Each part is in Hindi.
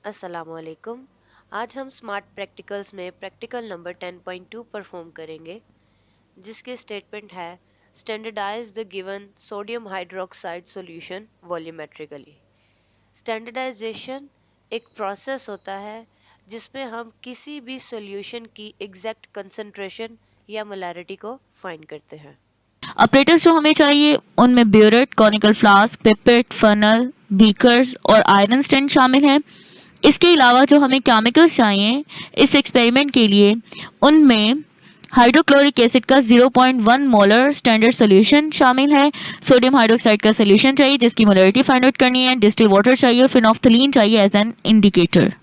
अस्सलामुअलैकुम। आज हम स्मार्ट प्रैक्टिकल्स में प्रैक्टिकल नंबर 10.2 परफॉर्म करेंगे, जिसकी स्टेटमेंट है standardise the given sodium hydroxide solution volumetrically. Standardisation एक प्रोसेस होता है जिसमें हम किसी भी सॉल्यूशन की एग्जैक्ट कंसंट्रेशन या मोलैरिटी को फाइंड करते हैं। ऑपरेटर्स जो हमें चाहिए उनमें burette, conical flask, pipette, funnel, beakers और आयरन स्टैंड शामिल हैं। इसके अलावा जो हमें केमिकल्स चाहिए इस एक्सपेरिमेंट के लिए, उनमें हाइड्रोक्लोरिक एसिड का 0.1 मोलर स्टैंडर्ड सोल्यूशन शामिल है। सोडियम हाइड्रोक्साइड का सोल्यूशन चाहिए जिसकी मोलरिटी फाइंड आउट करनी है। डिस्टिल वाटर चाहिए, फिनोफ्थलीन चाहिए एज एन इंडिकेटर।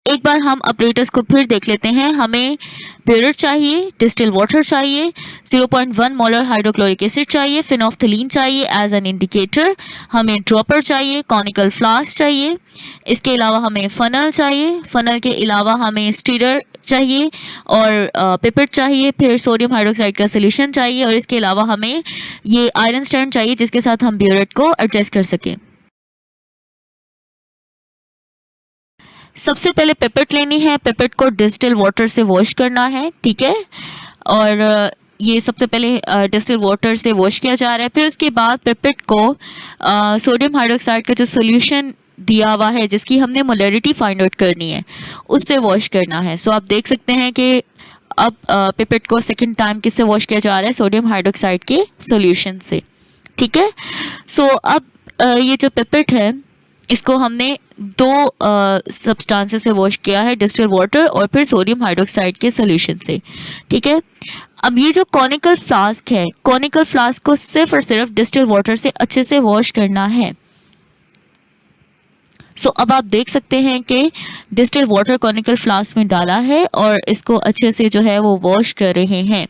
एक बार हम ऑपरेटर्स को फिर देख लेते हैं। हमें ब्यूरेट चाहिए, डिस्टिल वाटर चाहिए, 0.1 मोलर हाइड्रोक्लोरिक एसिड चाहिए, फिनोफ्थलीन चाहिए एज एन इंडिकेटर, हमें ड्रॉपर चाहिए, कॉनिकल फ्लास्क चाहिए, इसके अलावा हमें फनल चाहिए, फनल के अलावा हमें स्टीरर चाहिए और पिपेट चाहिए, फिर सोडियम हाइड्रोक्साइड का सोल्यूशन चाहिए और इसके अलावा हमें ये आयरन स्टैंड चाहिए जिसके साथ हम ब्यूरेट को एडजस्ट कर सकें। सबसे पहले पिपेट लेनी है, पिपेट को डिस्टिल वाटर से वॉश करना है, ठीक है। और ये सबसे पहले डिस्टिल वाटर से वॉश किया जा रहा है। फिर उसके बाद पिपेट को सोडियम हाइड्रोक्साइड का जो सोल्यूशन दिया हुआ है जिसकी हमने मोलरिटी फाइंड आउट करनी है उससे वॉश करना है। सो आप देख सकते हैं कि अब पिपेट को सेकंड टाइम किससे वॉश किया जा रहा है, सोडियम हाइड्रोक्साइड के सोल्यूशन से, ठीक है। सो अब ये जो पिपेट है इसको हमने दो सब्सटेंसेस से वॉश किया है, डिस्टिल वाटर और फिर सोडियम हाइड्रोक्साइड के सोल्यूशन से, ठीक है। अब ये जो कॉनिकल फ्लास्क है, कॉनिकल फ्लास्क को सिर्फ और सिर्फ डिस्टिल वाटर से अच्छे से वॉश करना है। सो अब आप देख सकते हैं कि डिस्टिल वाटर कॉनिकल फ्लास्क में डाला है और इसको अच्छे से जो है वो वॉश कर रहे हैं,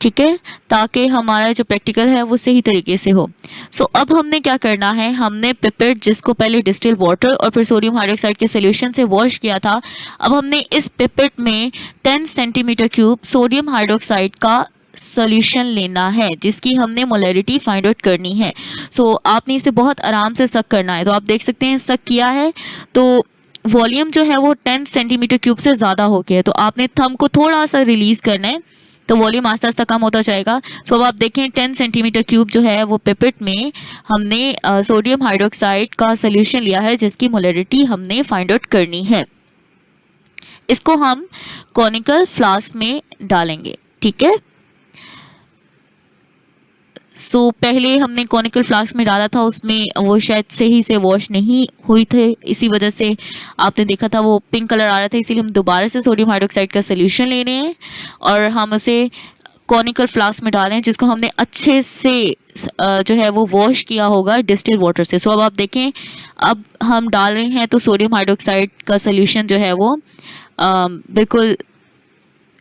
ठीक है, ताकि हमारा जो प्रैक्टिकल है वो सही तरीके से हो। सो अब हमने क्या करना है, हमने पिपेट जिसको पहले डिस्टिल वाटर और फिर सोडियम हाइड्रोक्साइड के सोल्यूशन से वॉश किया था, अब हमने इस पिपेट में 10 सेंटीमीटर क्यूब सोडियम हाइड्रोक्साइड का सोल्यूशन लेना है जिसकी हमने मोलरिटी फाइंड आउट करनी है। सो आपने इसे बहुत आराम से सक करना है। तो आप देख सकते हैं सक किया है तो वॉल्यूम जो है वो 10 सेंटीमीटर क्यूब से ज़्यादा हो गया है, तो आपने थंब को थोड़ा सा रिलीज करना है तो वॉल्यूम आस्ते आस्ते कम होता जाएगा। सो अब आप देखें 10 सेंटीमीटर क्यूब जो है वो पिपेट में हमने सोडियम हाइड्रोक्साइड का सोल्यूशन लिया है जिसकी मोलरिटी हमने फाइंड आउट करनी है। इसको हम कॉनिकल फ्लास्क में डालेंगे, ठीक है। सो पहले हमने कॉनिकल फ्लास्क में डाला था, उसमें वो शायद सही से वॉश नहीं हुई थे, इसी वजह से आपने देखा था वो पिंक कलर आ रहा था। इसीलिए हम दोबारा से सोडियम हाइड्रोक्साइड का सोल्यूशन ले रहे हैं और हम उसे कॉनिकल फ्लास्क में डालें जिसको हमने अच्छे से जो है वो वॉश किया होगा डिस्टिल वाटर से। सो अब आप देखें, अब हम डाल रहे हैं तो सोडियम हाइड्रोक्साइड का सोल्यूशन जो है वो बिल्कुल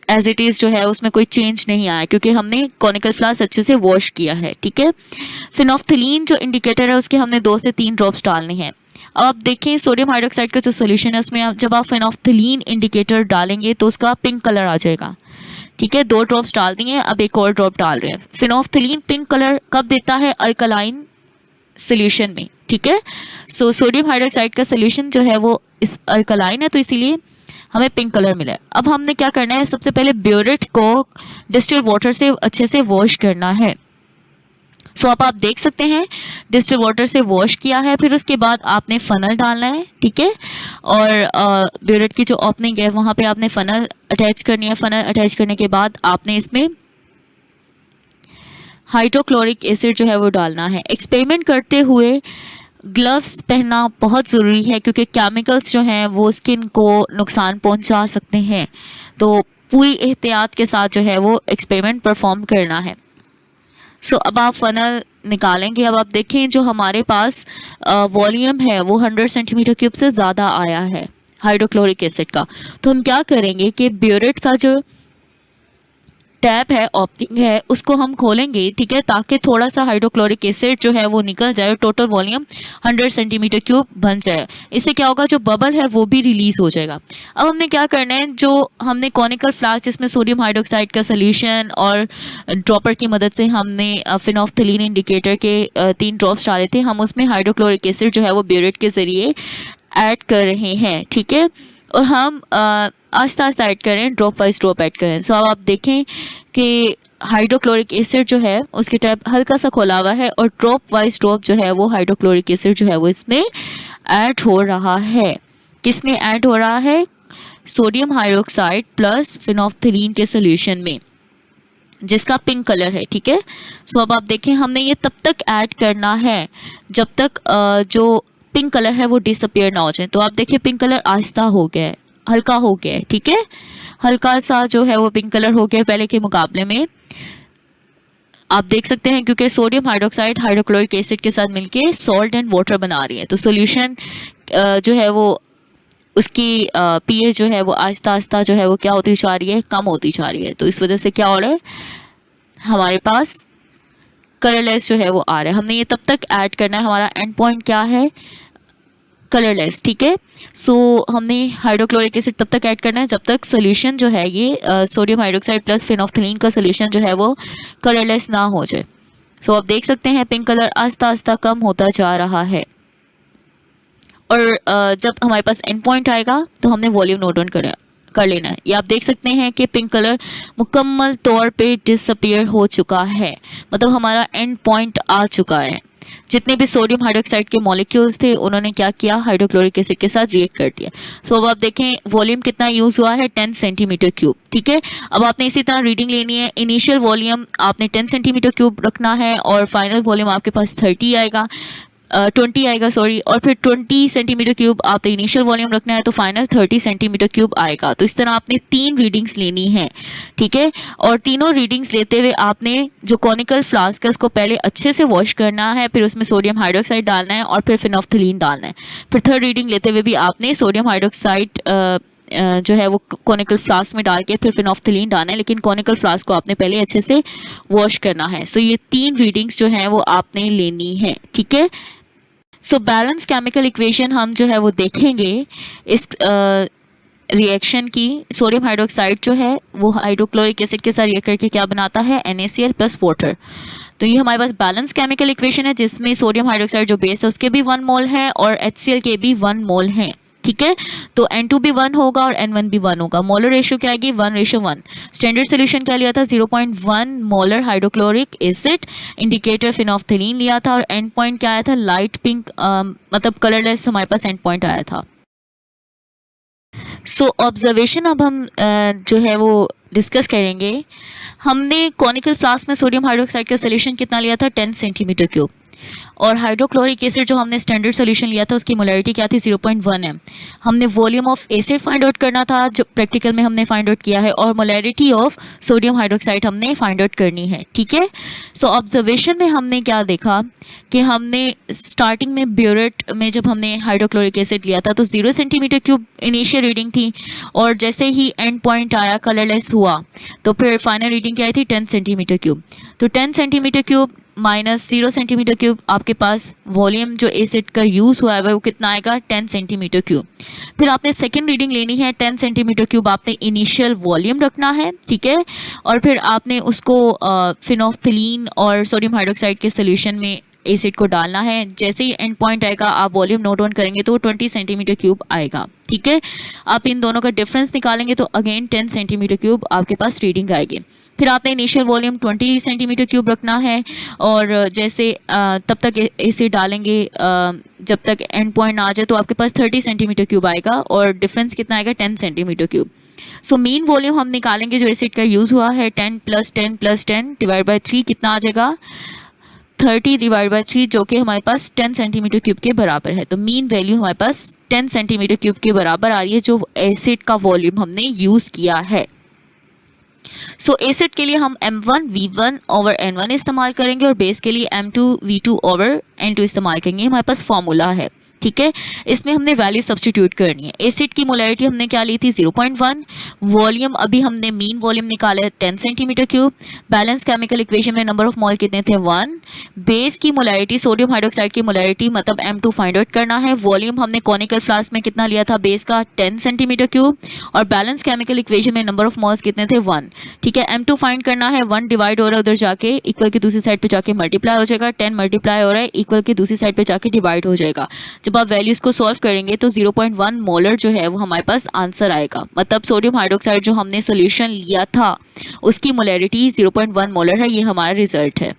एज इट इज़ जो है उसमें कोई चेंज नहीं आया क्योंकि हमने कॉनिकल फ्लास्क अच्छे से वॉश किया है, ठीक है। फिनोफ्थलीन जो इंडिकेटर है उसके हमने 2 से 3 ड्रॉप्स डालने हैं। अब आप देखें सोडियम हाइड्रोक्साइड का जो सोल्यूशन है उसमें जब आप फिनोफ्थलीन इंडिकेटर डालेंगे तो उसका पिंक कलर आ जाएगा, ठीक है। 2 ड्रॉप्स डाल दिए, अब एक और ड्रॉप डाल रहे हैं। फिनोफ्थलीन पिंक कलर कब देता है, अल्कलाइन सोल्यूशन में, ठीक है। सो सोडियम हाइड्रोक्साइड का सोल्यूशन जो है वो इस अल्कलाइन है तो इसीलिए हमें पिंक कलर मिला है। अब हमने क्या करना है, सबसे पहले ब्यूरेट को डिस्टिल वाटर से अच्छे से वॉश करना है। सो अब आप देख सकते हैं डिस्टिल वाटर से वॉश किया है, फिर उसके बाद आपने फनल डालना है, ठीक है। और ब्यूरेट की जो ओपनिंग है वहाँ पे आपने फनल अटैच करनी है। फनल अटैच करने के बाद आपने इसमें हाइड्रोक्लोरिक एसिड जो है वो डालना है। एक्सपेरिमेंट करते हुए ग्लव्स पहनना बहुत ज़रूरी है क्योंकि केमिकल्स जो हैं वो स्किन को नुकसान पहुंचा सकते हैं, तो पूरी एहतियात के साथ जो है वो एक्सपेरिमेंट परफॉर्म करना है। सो अब आप फनल निकालेंगे। अब आप देखें जो हमारे पास वॉल्यूम है वो 100 सेंटीमीटर क्यूब से ज़्यादा आया है हाइड्रोक्लोरिक एसिड का। तो हम क्या करेंगे कि ब्यूरेट का जो टैप है, ओपनिंग है, उसको हम खोलेंगे, ठीक है, ताकि थोड़ा सा हाइड्रोक्लोरिक एसिड जो है वो निकल जाए और टोटल वॉल्यूम 100 सेंटीमीटर क्यूब बन जाए। इससे क्या होगा, जो बबल है वो भी रिलीज हो जाएगा। अब हमने क्या करना है, जो हमने कॉनिकल फ्लास्क जिसमें सोडियम हाइड्रोक्साइड का सोल्यूशन और ड्रॉपर की मदद से हमने फिनोल्फथलीन इंडिकेटर के 3 ड्रॉप्स डाले थे, हम उसमें हाइड्रोक्लोरिक एसिड जो है वो ब्यूरेट के जरिए ऐड कर रहे हैं, ठीक है। और हम आस्ता आस्ता ऐड करें, ड्रॉप वाइज ड्रॉप ऐड करें। सो अब आप देखें कि हाइड्रोक्लोरिक एसिड जो है उसके टैप हल्का सा खोला हुआ है और ड्रॉप वाइज ड्रॉप जो है वो हाइड्रोक्लोरिक एसिड जो है वो इसमें ऐड हो रहा है। किसमें ऐड हो रहा है, सोडियम हाइड्रोक्साइड प्लस फिनोल्फथलीन के सोल्यूशन में, जिसका पिंक कलर है, ठीक है। सो अब आप देखें, हमने ये तब तक ऐड करना है जब तक जो पिंक कलर है वो डिसअपियर ना हो जाए। तो आप देखिए पिंक कलर आहिस्ता हो गया है, हल्का हो गया है, ठीक है, हल्का सा जो है वो पिंक कलर हो गया पहले के मुकाबले में। आप देख सकते हैं क्योंकि सोडियम हाइड्रोक्साइड हाइड्रोक्लोरिक एसिड के साथ मिलके सॉल्ट एंड वाटर बना रही है, तो सोल्यूशन जो है वो उसकी पीएच जो है वो आहिस्ता आहिस्ता जो है वो क्या होती जा रही है, कम होती जा रही है। तो इस वजह से क्या हो रहा है, हमारे पास कलरलेस जो है वो आ रहा है। हमने ये तब तक ऐड करना है, हमारा एंड पॉइंट क्या है, कलरलेस, ठीक है। सो हमने हाइड्रोक्लोरिक एसिड तब तक ऐड करना है जब तक सोल्यूशन जो है ये सोडियम हाइड्रोक्साइड प्लस फिनोल्फथलीन का सोल्यूशन जो है वो कलरलेस ना हो जाए। सो आप देख सकते हैं पिंक कलर आस्ता आस्ता कम होता जा रहा है। और जब हमारे पास एंड पॉइंट आएगा तो हमने वॉल्यूम नोट डाउन कर लेना है। ये आप देख सकते हैं कि पिंक कलर मुकम्मल तौर पे डिसअपियर हो चुका है, मतलब हमारा एंड पॉइंट आ चुका है। जितने भी सोडियम हाइड्रोक्साइड के मॉलिक्यूल्स थे उन्होंने क्या किया, हाइड्रोक्लोरिक एसिड के साथ रिएक्ट कर दिया। सो अब आप देखें वॉल्यूम कितना यूज हुआ है, 10 सेंटीमीटर क्यूब, ठीक है। अब आपने इसी तरह रीडिंग लेनी है, इनिशियल वॉल्यूम आपने 10 सेंटीमीटर क्यूब रखना है और फाइनल वॉल्यूम आपके पास 30 आएगा, 20 आएगा सॉरी, और फिर 20 सेंटीमीटर क्यूब आपने इनिशियल वॉल्यूम रखना है तो फाइनल 30 सेंटीमीटर क्यूब आएगा। तो इस तरह आपने 3 रीडिंग्स लेनी है, ठीक है। और तीनों रीडिंग्स लेते हुए आपने जो कॉनिकल फ्लास्क है उसको पहले अच्छे से वॉश करना है, फिर उसमें सोडियम हाइड्रोक्साइड डालना है और फिर फिनोल्फथलीन डालना है। फिर थर्ड रीडिंग लेते हुए भी आपने सोडियम हाइड्रोक्साइड जो है वो कॉनिकल फ्लास्क में डाल के फिर फिनोल्फथलीन डालना है, लेकिन कॉनिकल फ्लास्क को आपने पहले अच्छे से वॉश करना है। सो ये 3 रीडिंग्स जो है वो आपने लेनी है, ठीक है। सो बैलेंस केमिकल इक्वेशन हम जो है वो देखेंगे इस रिएक्शन की। सोडियम हाइड्रोक्साइड जो है वो हाइड्रोक्लोरिक एसिड के साथ रिएक्ट करके क्या बनाता है, NaCl प्लस वाटर। तो ये हमारे पास बैलेंस केमिकल इक्वेशन है जिसमें सोडियम हाइड्रोक्साइड जो बेस है उसके भी 1 मोल है और HCl के भी 1 मोल हैं, ठीक है। तो N2 भी 1 होगा और N1 भी 1 होगा। मोलर रेशियो क्या आएगी, 1:1। स्टैंडर्ड सोल्यूशन क्या लिया था, 0.1 molar hydrochloric acid, indicator phenolphthalein लिया था और एंड पॉइंट क्या आया था, लाइट पिंक, मतलब कलरलेस हमारे पास एंड पॉइंट आया था। सो ऑब्जर्वेशन अब हम जो है वो डिस्कस करेंगे। हमने कॉनिकल फ्लास्क में सोडियम हाइड्रोक्साइड का सोल्यूशन कितना लिया था, 10 सेंटीमीटर क्यूब, और हाइड्रोक्लोरिक एसिड जो हमने स्टैंडर्ड सॉल्यूशन लिया था उसकी मोलैरिटी क्या थी, 0.1 है। हमने volume of acid find out करना था जो प्रैक्टिकल में हमने फाइंड आउट किया है, और मोलैरिटी ऑफ सोडियम हाइड्रोक्साइड हमने फाइंड आउट करनी है, ठीक है। सो ऑब्जर्वेशन में हमने क्या देखा कि हमने स्टार्टिंग में ब्यूरेट में जब हमने हाइड्रोक्लोरिक एसिड लिया था तो 0 सेंटीमीटर क्यूब इनिशियल रीडिंग थी, और जैसे ही एंड पॉइंट आया कलरलेस हुआ तो फिर फाइनल रीडिंग क्या आई थी, 10 सेंटीमीटर क्यूब। तो 10 centimetre cube minus 0 centimetre cube, आपके पास वॉल्यूम जो एसिड का यूज़ हुआ है वो कितना आएगा, 10 सेंटीमीटर क्यूब। फिर आपने सेकंड रीडिंग लेनी है, 10 सेंटीमीटर क्यूब आपने इनिशियल वॉल्यूम रखना है, ठीक है। और फिर आपने उसको फिनोल्फथलीन और सोडियम हाइड्रोक्साइड के सोल्यूशन में एसिड को डालना है। जैसे ही एंड पॉइंट आएगा आप वॉल्यूम नोट डाउन करेंगे तो 20 सेंटीमीटर क्यूब आएगा, ठीक है। आप इन दोनों का डिफरेंस निकालेंगे तो अगेन 10 सेंटीमीटर क्यूब आपके पास रीडिंग आएगी। फिर आपने इनिशियल वॉल्यूम 20 सेंटीमीटर क्यूब रखना है, और जैसे तब तक एसिड डालेंगे जब तक एंड पॉइंट आ जाए तो आपके पास 30 सेंटीमीटर क्यूब आएगा, और डिफरेंस कितना आएगा, 10 centimetre cube. So mean volume हम निकालेंगे जो एसिड का यूज़ हुआ है, 10 + 10 + 10 डिवाइड बाई 3 कितना आ जाएगा, 30 डिवाइड बाई 3, जो कि हमारे पास 10 सेंटीमीटर क्यूब के बराबर है। तो मीन वैल्यू हमारे पास 10 सेंटीमीटर क्यूब के बराबर आ रही है जो एसिड का वॉल्यूम हमने यूज़ किया है। सो एसिड के लिए हम m1v1/n1 इस्तेमाल करेंगे और बेस के लिए m2v2/n2 इस्तेमाल करेंगे। हमारे पास फॉर्मूला है, ठीक है। इसमें हमने वैल्यू सब्स्टिट्यूट करनी है। एसिड की मोलैरिटी हमने क्या ली थी 0.1, वॉल्यूम अभी हमने मीन वॉल्यूम निकाला है 10 centimetre cube, balance chemical equation में नंबर ऑफ मोल कितने थे 1, बेस की मोलैरिटी सोडियम हाइड्रोक्साइड की मोलैरिटी मतलब M2 फाइंड आउट करना है, वॉल्यूम हमने कॉनिकल फ्लास्क में कितना लिया था बेस का 10 सेंटीमीटर क्यूब, और बैलेंस केमिकल इक्वेशन में नंबर ऑफ मोल्स कितने थे 1, ठीक है। M2 फाइंड करना है, 1 डिवाइड हो रहा है उधर जाके इक्वल के दूसरी साइड पे जाके मल्टीप्लाई हो जाएगा, 10 मल्टीप्लाई हो रहा है इक्वल के दूसरी साइड पे जाके डिवाइड हो जाएगा। जब आप वैल्यूज को सॉल्व करेंगे तो 0.1 मोलर जो है वो हमारे पास आंसर आएगा। मतलब सोडियम हाइड्रोक्साइड जो हमने सोल्यूशन लिया था उसकी मोलैरिटी 0.1 मोलर है, ये हमारा रिजल्ट है।